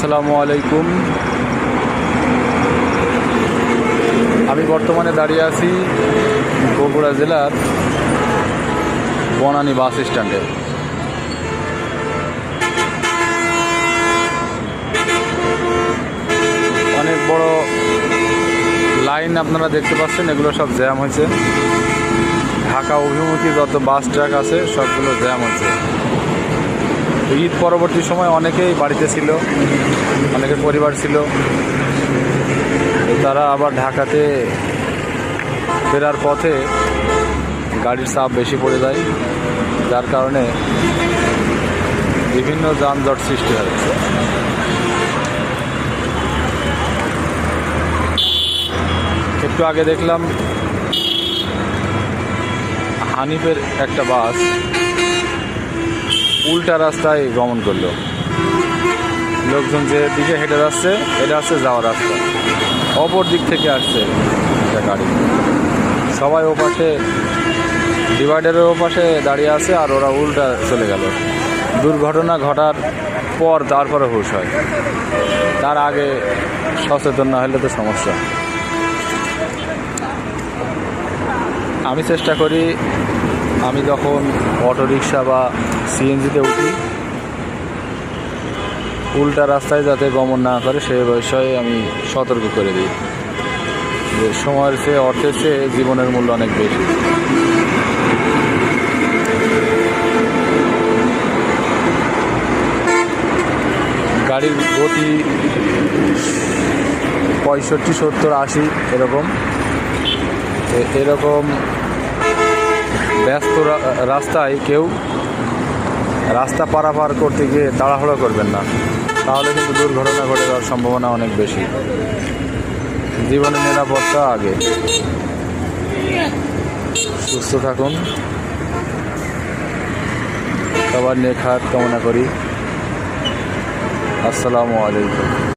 আসসালামু আলাইকুম। আমি বর্তমানে দাঁড়িয়ে আছি বগুড়া জেলার বনানী বাস স্ট্যান্ডে। অনেক বড় লাইন আপনারা দেখতে পাচ্ছেন, এগুলো সব জ্যাম হয়েছে। ঢাকা অভিমুখী যত বাস ট্রাক আছে সবগুলো জ্যাম হয়েছে। ঈদ পরবর্তী সময় অনেকেই বাড়িতে ছিল, অনেকের পরিবার ছিল, তারা আবার ঢাকাতে ফেরার পথে গাড়ির চাপ বেশি পড়ে যায়, যার কারণে বিভিন্ন যানজট সৃষ্টি হচ্ছে। একটু আগে দেখলাম হানিফের একটা বাস উল্টা রাস্তায় গমন করলো। লোকজন যে দিকে হেঁটে যাচ্ছে এটা হচ্ছে যাওয়ার রাস্তা, অপর দিক থেকে আসছে একটা গাড়ি। সবাই ওপাশে ডিভাইডারের ওপাশে দাঁড়িয়ে আছে আর ওরা উল্টা চলে গেল। দুর্ঘটনা ঘটার পর তারপরে হুঁশ হয়, তার আগে সচেতন না হলে তো সমস্যা। আমি চেষ্টা করি, আমি যখন অটোরিকশা বা সিএনজিতে উঠি উল্টা রাস্তায় যাতে গমন না করে সে বিষয়ে আমি সতর্ক করে দিই যে সময়ের চেয়ে অর্থের চেয়ে জীবনের মূল্য অনেক বেশি। গাড়ির গতি 65, 70, 80 এরকম ব্যস্ত রাস্তায় কেউ রাস্তা পারাপার করতে গিয়ে তাড়াহুড়ো করবেন না, তাহলে কিন্তু দুর্ঘটনা ঘটে যাওয়ার সম্ভাবনা অনেক বেশি। জীবনের নিরাপত্তা আগে। সুস্থ থাকুন, সবার নেখাত কামনা করি। আসসালামু আলাইকুম।